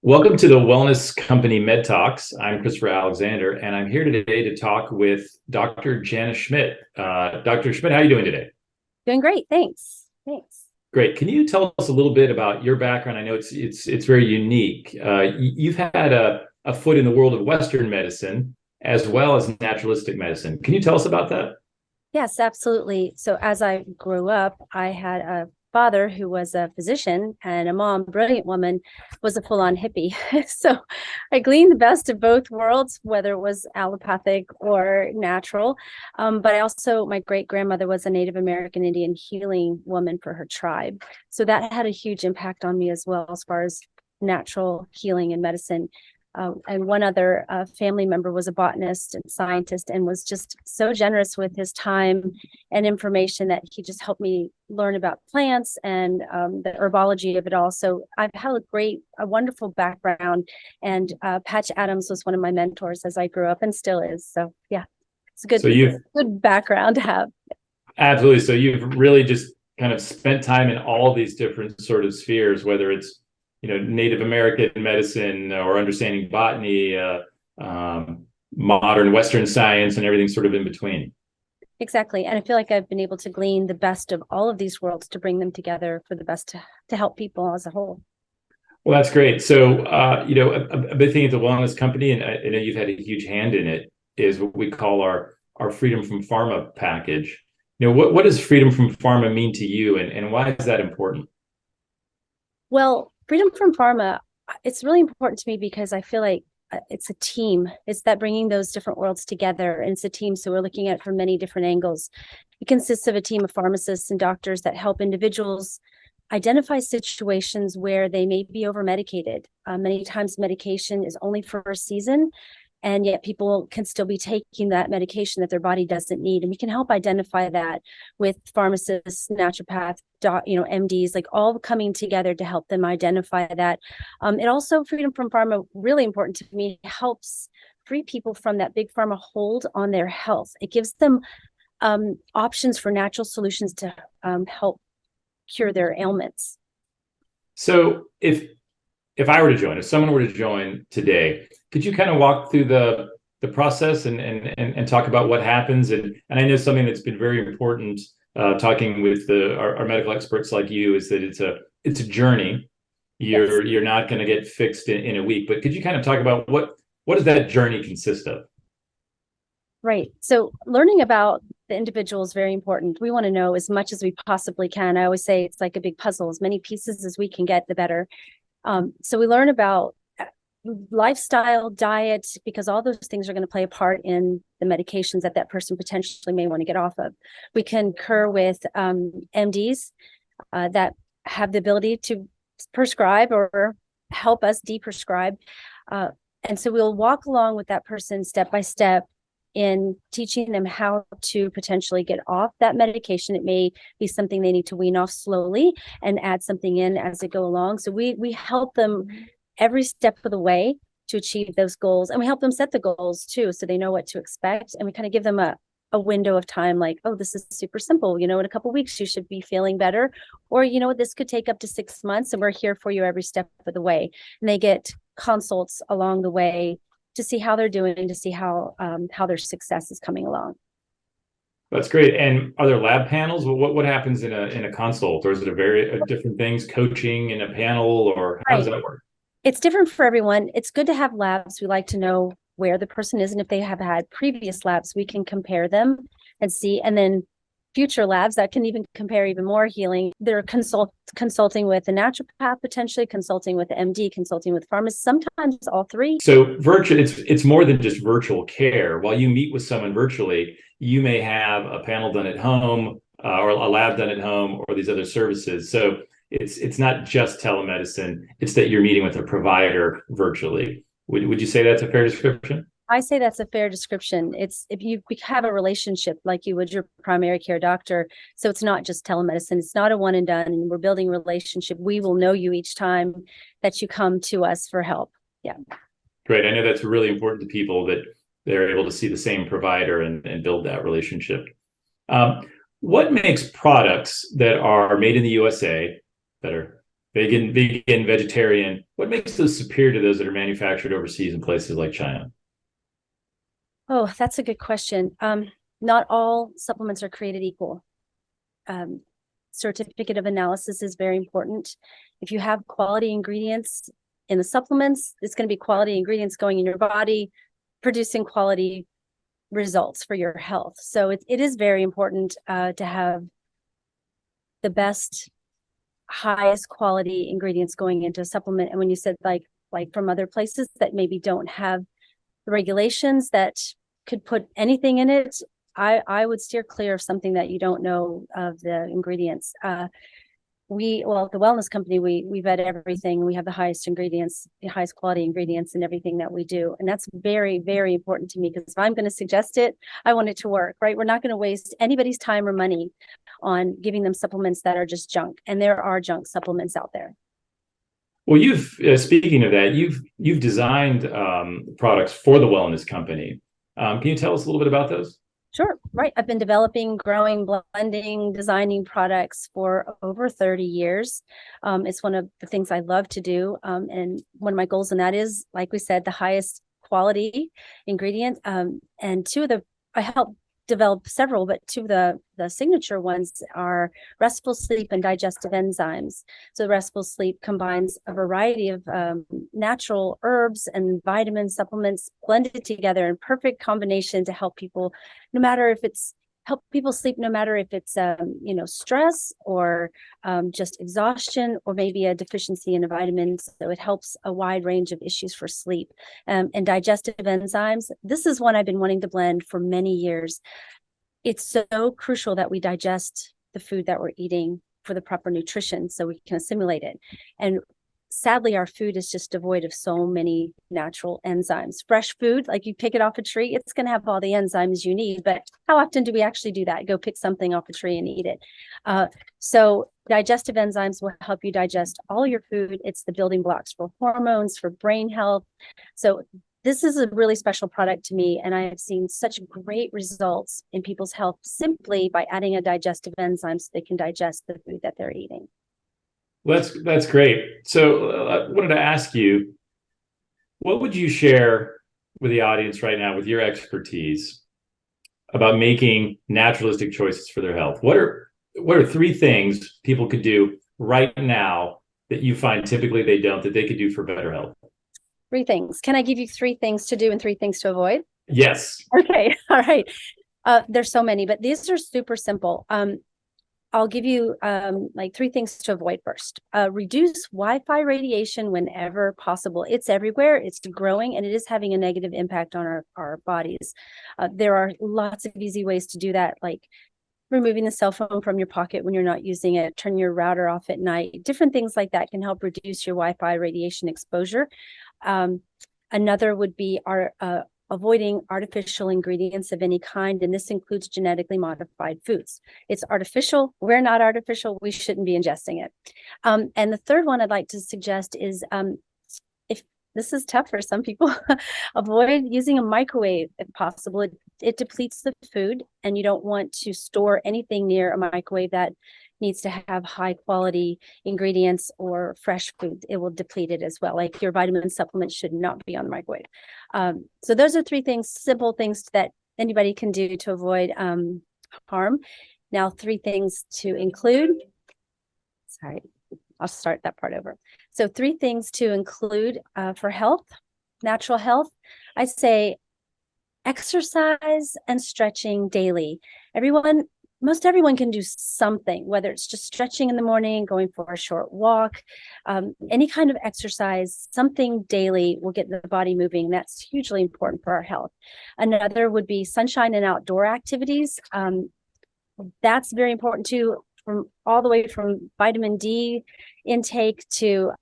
Welcome to the Wellness Company Med Talks. I'm Christopher Alexander, and I'm here today to talk with Dr. Jana Schmidt. Dr. Schmidt, how are you doing today? Doing great. Thanks. Thanks. Great. Can you tell us a little bit about your background? I know it's very unique. You've had a foot in the world of Western medicine as well as naturalistic medicine. Can you tell us about that? Yes, absolutely. So as I grew up, I had a father who was a physician and a mom, brilliant woman, was a full-on hippie. So I gleaned the best of both worlds, whether it was allopathic or natural. But I also, my great-grandmother was a Native American Indian healing woman for her tribe. So that had a huge impact on me as well, as far as natural healing and medicine. And one other family member was a botanist and scientist and was just so generous with his time and information that he just helped me learn about plants and the herbology of it all. So I've had a wonderful background. And Patch Adams was one of my mentors as I grew up and still is. So yeah, it's a So you've good background to have. absolutely, so you've really just kind of spent time in all these different sort of spheres, whether it's Native American medicine or understanding botany, modern Western science, and everything sort of in between. Exactly. And I feel like I've been able to glean the best of all of these worlds to bring them together for the best to help people as a whole. Well, that's great. So, a big thing at the wellness company, and I know you've had a huge hand in it, is what we call our freedom from pharma package. What does freedom from pharma mean to you, and why is that important? Well, freedom from pharma, it's really important to me because I feel like it's a team. It's that bringing those different worlds together, and it's a team. So we're looking at it from many different angles. It consists of a team of pharmacists and doctors that help individuals identify situations where they may be over medicated. Many times medication is only for a season, and yet people can still be taking that medication that their body doesn't need. And we can help identify that with pharmacists, naturopaths, MDs, like all coming together to help them identify that. It also, freedom from pharma, really important to me, helps free people from that big pharma hold on their health. It gives them options for natural solutions to help cure their ailments. So, if I were to join, if someone were to join today, could you kind of walk through the process and talk about what happens? And I know something that's been very important, talking with our medical experts like you, is that it's a journey. Yes. You're not going to get fixed in a week, but could you kind of talk about what does that journey consist of? Right. So learning about the individual is very important. We want to know as much as we possibly can. I always say it's like a big puzzle. As many pieces as we can get, the better. So we learn about lifestyle, diet, because all those things are going to play a part in the medications that that person potentially may want to get off of. We concur with MDs that have the ability to prescribe or help us deprescribe. And so we'll walk along with that person step by step in teaching them how to potentially get off that medication. It may be something they need to wean off slowly and add something in as they go along. So we help them every step of the way to achieve those goals. And we help them set the goals too, so they know what to expect. And we kind of give them a window of time, like, oh, this is super simple. In a couple of weeks, you should be feeling better. Or, this could take up to 6 months, and we're here for you every step of the way. And they get consults along the way to see how they're doing, to see how their success is coming along. That's great. And are there lab panels? What happens in a consult, or is it a different things, coaching in a panel, or how does Right. that work? It's different for everyone. It's good to have labs. We like to know where the person is, and if they have had previous labs, we can compare them and see. And then future labs that can even compare even more healing. They're consulting with a naturopath, potentially consulting with the MD, consulting with pharmacists, sometimes all three. So virtual, it's more than just virtual care. While you meet with someone virtually, you may have a panel done at home, or a lab done at home, or these other services. So it's not just telemedicine. It's that you're meeting with a provider virtually. Would you say that's a fair description? I say that's a fair description. It's if you have a relationship like you would your primary care doctor. So it's not just telemedicine. It's not a one and done. And we're building a relationship. We will know you each time that you come to us for help. Yeah. Great. I know that's really important to people, that they're able to see the same provider and build that relationship. What makes products that are made in the USA, that are vegan, vegetarian. What makes those superior to those that are manufactured overseas in places like China? Oh, that's a good question. Not all supplements are created equal. Um, certificate of analysis is very important. If you have quality ingredients in the supplements, it's going to be quality ingredients going in your body, producing quality results for your health. So it is very important to have the best, highest quality ingredients going into a supplement. And when you said like from other places that maybe don't have the regulations that could put anything in it, I would steer clear of something that you don't know of the ingredients. At the wellness company, we vet everything. We have the highest ingredients, the highest quality ingredients in everything that we do. And that's very, very important to me, because if I'm going to suggest it, I want it to work, right? We're not going to waste anybody's time or money on giving them supplements that are just junk. And there are junk supplements out there. Well, you've speaking of that, you've designed products for the wellness company. Can you tell us a little bit about those? Sure. Right. I've been developing, growing, blending, designing products for over 30 years. It's one of the things I love to do. And one of my goals in that is, like we said, the highest quality ingredient. And I help develop several, but two of the signature ones are restful sleep and digestive enzymes. So restful sleep combines a variety of natural herbs and vitamin supplements blended together in perfect combination to help people, no matter if it's help people sleep, no matter if it's stress or just exhaustion, or maybe a deficiency in a vitamin. So it helps a wide range of issues for sleep. And digestive enzymes, this is one I've been wanting to blend for many years. It's so crucial that we digest the food that we're eating for the proper nutrition so we can assimilate it. And sadly, our food is just devoid of so many natural enzymes. Fresh food, like you pick it off a tree, it's going to have all the enzymes you need. But how often do we actually do that? Go pick something off a tree and eat it. So digestive enzymes will help you digest all your food. It's the building blocks for hormones, for brain health. So this is a really special product to me, and I have seen such great results in people's health simply by adding a digestive enzyme so they can digest the food that they're eating. That's great. So I wanted to ask you, what would you share with the audience right now with your expertise about making naturalistic choices for their health? What are three things people could do right now that you find typically they don't, that they could do for better health? Three things. Can I give you three things to do and three things to avoid? Yes. Okay. All right. There's so many, but these are super simple. I'll give you like three things to avoid first. Reduce Wi-Fi radiation whenever possible. It's everywhere, it's growing, and it is having a negative impact on our bodies. There are lots of easy ways to do that, like removing the cell phone from your pocket when you're not using it, turn your router off at night. Different things like that can help reduce your Wi-Fi radiation exposure. Another would be avoiding artificial ingredients of any kind, and this includes genetically modified foods. It's artificial. We're not artificial. We shouldn't be ingesting it. And the third one I'd like to suggest is, if this is tough for some people, avoid using a microwave if possible. It depletes the food, and you don't want to store anything near a microwave that needs to have high quality ingredients or fresh food. It will deplete it as well. Like your vitamin supplements should not be on the microwave. So those are three things, simple things that anybody can do to avoid harm. Now, three things to include. Sorry, I'll start that part over. So three things to include for health, natural health. I'd say exercise and stretching daily. Most everyone can do something, whether it's just stretching in the morning, going for a short walk, any kind of exercise, something daily will get the body moving. That's hugely important for our health. Another would be sunshine and outdoor activities. That's very important too, from all the way from vitamin D intake to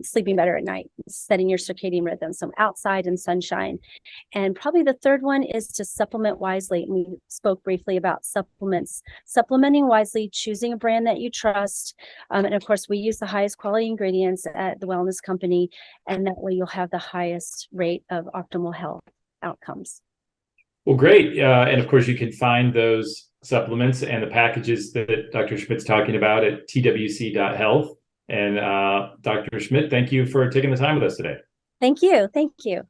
sleeping better at night, setting your circadian rhythm. So outside and sunshine. And probably the third one is to supplement wisely. We spoke briefly about supplements. Supplementing wisely, choosing a brand that you trust. And of course, we use the highest quality ingredients at the wellness company, and that way you'll have the highest rate of optimal health outcomes. Well, great. And of course, you can find those supplements and the packages that Dr. Schmidt's talking about at twc.health. And Dr. Schmidt, thank you for taking the time with us today. Thank you. Thank you.